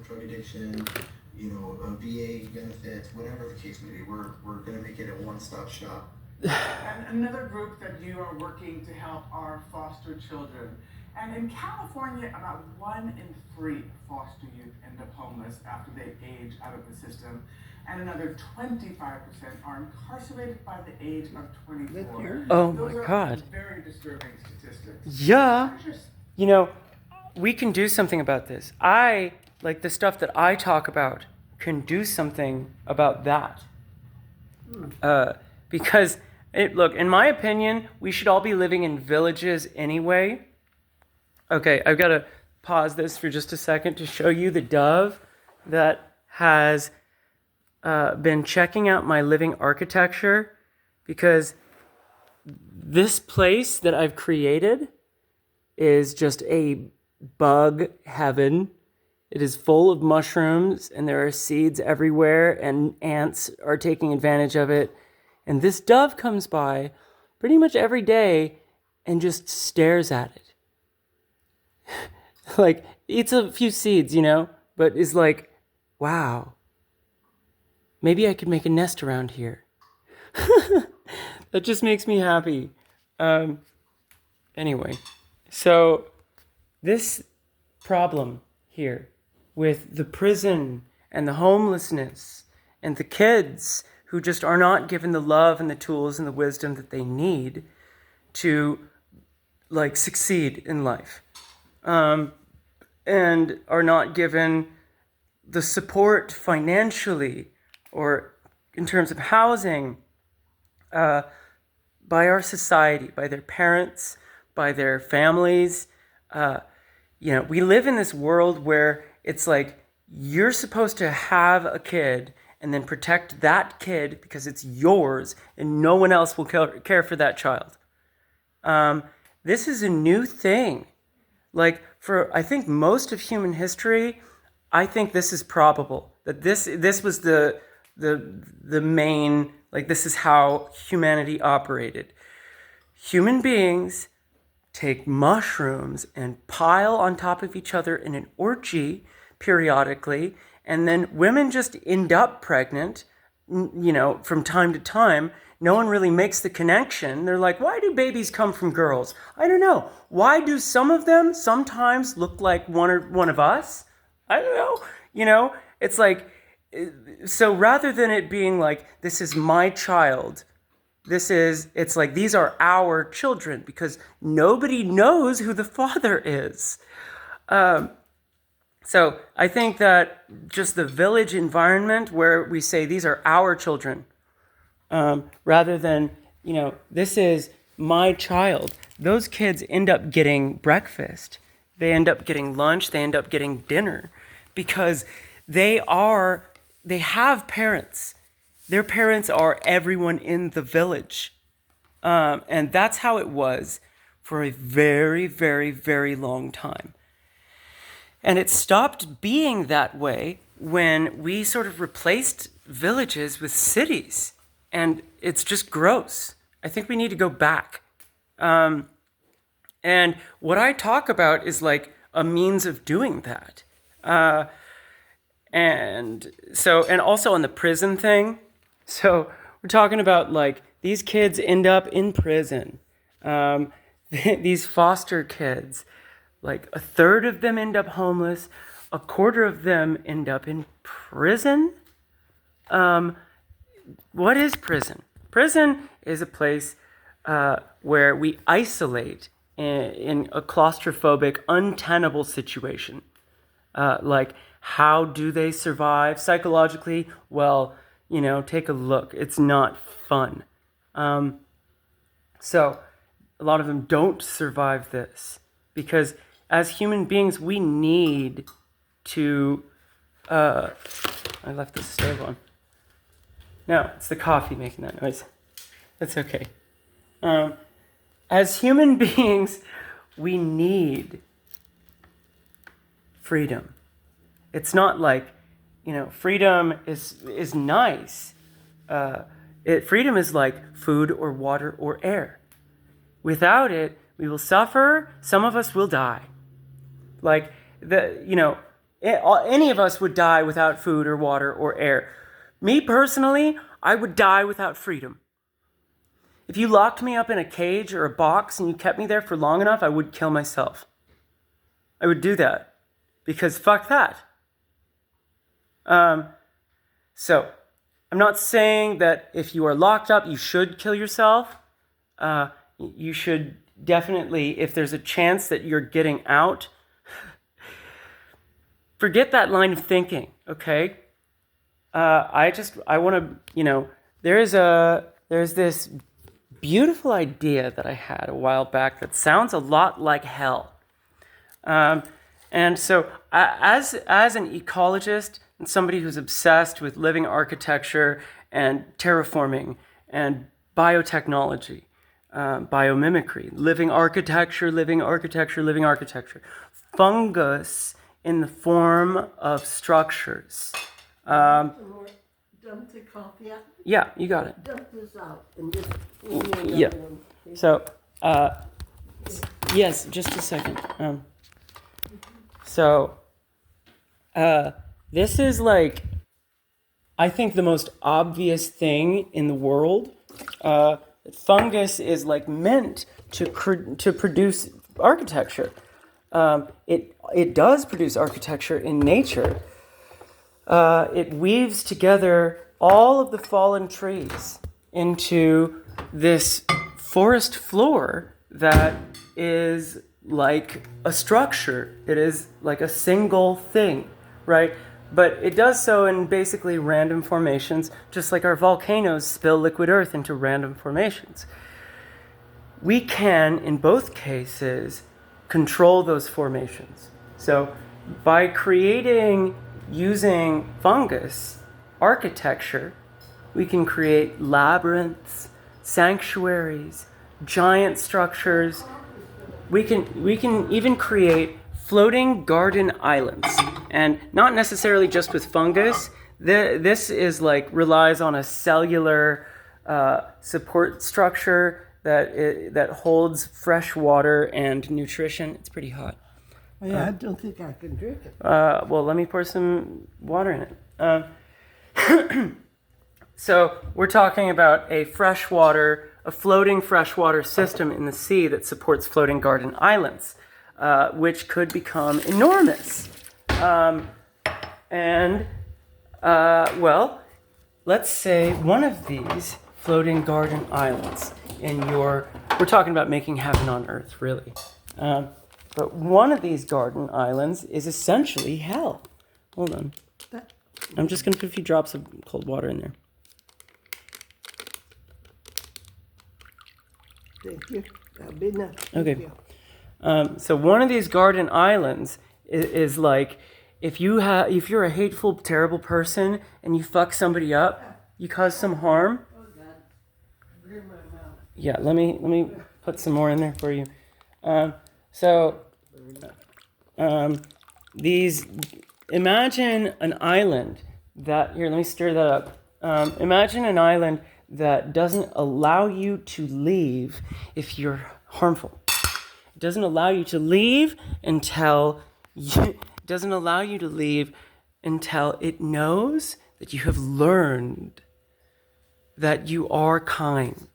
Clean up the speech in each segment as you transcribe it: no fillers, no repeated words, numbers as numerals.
drug addiction, VA benefits, whatever the case may be. We're going to make it a one-stop shop. And another group that you are working to help are foster children. And in California, about 1 in 3 foster youth end up homeless after they age out of the system. And another 25% are incarcerated by the age of 24. Oh Those my are God. very disturbing statistics. Yeah. We can do something about this. Like the stuff that I talk about, can do something about that. Because, look, in my opinion, we should all be living in villages anyway. Okay, I've got to pause this for just a second to show you the dove that has been checking out my living architecture, because this place that I've created is just a bug heaven. It is full of mushrooms, and there are seeds everywhere, and ants are taking advantage of it. And this dove comes by pretty much every day and just stares at it. Like, eats a few seeds, but is like, wow, maybe I could make a nest around here. That just makes me happy. Anyway, so this problem here with the prison and the homelessness and the kids who just are not given the love and the tools and the wisdom that they need to succeed in life, and are not given the support financially or in terms of housing by our society, by their parents, by their families. We live in this world where it's like you're supposed to have a kid and then protect that kid because it's yours and no one else will care for that child. This is a new thing. For, I think, most of human history, I think this is probable. That this was the main, this is how humanity operated. Human beings take mushrooms and pile on top of each other in an orgy periodically, and then women just end up pregnant, from time to time. No one really makes the connection. They're like, why do babies come from girls? I don't know. Why do some of them sometimes look like one of us? I don't know. It's like, so rather than it being like, this is my child, it's like, these are our children, because nobody knows who the father is. So I think that just the village environment where we say these are our children, rather than, this is my child, those kids end up getting breakfast. They end up getting lunch. They end up getting dinner, because they have parents. Their parents are everyone in the village. And that's how it was for a very, very, very long time. And it stopped being that way when we sort of replaced villages with cities. And it's just gross. I think we need to go back. And what I talk about is like a means of doing that. And also on the prison thing. So we're talking about these kids end up in prison. These foster kids, a third of them end up homeless. A quarter of them end up in prison. What is prison? Prison is a place where we isolate in a claustrophobic, untenable situation. How do they survive psychologically? Well, take a look. It's not fun. So a lot of them don't survive this, because as human beings, we need to... I left the stove on. No, it's the coffee making that noise. That's okay. As human beings, we need freedom. It's not like, freedom is nice. Freedom is like food or water or air. Without it, we will suffer. Some of us will die. any of us would die without food or water or air. Me personally, I would die without freedom. If you locked me up in a cage or a box and you kept me there for long enough, I would kill myself. I would do that. Because fuck that. So, I'm not saying that if you are locked up, you should kill yourself. You should definitely, if there's a chance that you're getting out, forget that line of thinking, okay? I want to, there's this beautiful idea that I had a while back that sounds a lot like hell. And so as an ecologist and somebody who's obsessed with living architecture and terraforming and biotechnology, biomimicry, living architecture, fungus in the form of structures. Dump the coffee out. Yeah, you got it. Dump this out and just. Yeah. So, yes, just a second. This is like, I think the most obvious thing in the world. Fungus is like meant to produce architecture. It does produce architecture in nature. It weaves together all of the fallen trees into this forest floor that is like a structure. It is like a single thing, right? But it does so in basically random formations, just like our volcanoes spill liquid earth into random formations. We can, in both cases, control those formations. So by using fungus architecture, we can create labyrinths, sanctuaries, giant structures. We can even create floating garden islands, and not necessarily just with fungus. This is like relies on a cellular support structure that holds fresh water and nutrition. It's pretty hot. Oh, yeah, I don't think I can drink it. Well, let me pour some water in it. So we're talking about a floating freshwater system in the sea that supports floating garden islands, which could become enormous. Well, let's say one of these floating garden islands we're talking about making heaven on earth, really. But one of these garden islands is essentially hell. Hold on. I'm just going to put a few drops of cold water in there. Thank you. That'll be enough. Okay. So one of these garden islands is like, if you're a hateful, terrible person and you fuck somebody up, you cause some harm. Oh, God. Burn my mouth. Yeah, let me put some more in there for you. Imagine an island let me stir that up. Imagine an island that doesn't allow you to leave if you're harmful. It doesn't allow you to leave until it knows that you have learned that you are kind,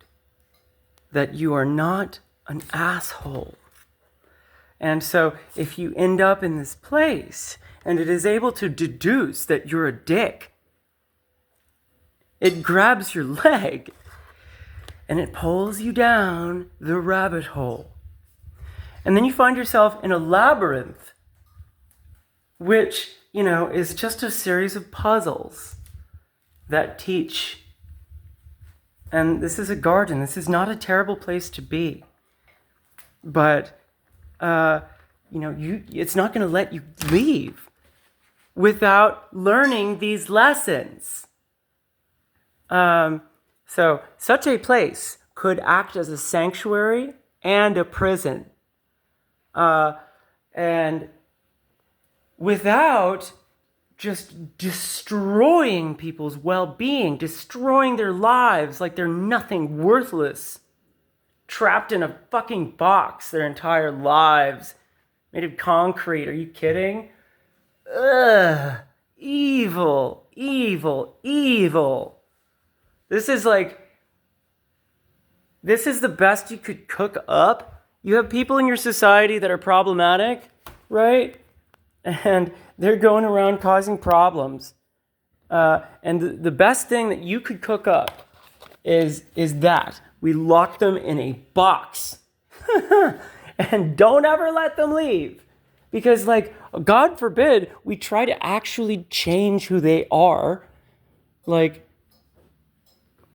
that you are not an asshole. And so if you end up in this place and it is able to deduce that you're a dick, it grabs your leg and it pulls you down the rabbit hole. And then you find yourself in a labyrinth, which, is just a series of puzzles that teach. And this is a garden. This is not a terrible place to be. But, it's not going to let you leave without learning these lessons. So such a place could act as a sanctuary and a prison. And without just destroying people's well-being, destroying their lives like they're nothing, worthless, trapped in a fucking box their entire lives, made of concrete. Are you kidding? ugh, evil, evil, evil. This is the best you could cook up. You have people in your society that are problematic, right? And they're going around causing problems. And the best thing that you could cook up is that. We lock them in a box. And don't ever let them leave. Because, like, God forbid, we try to actually change who they are. Like,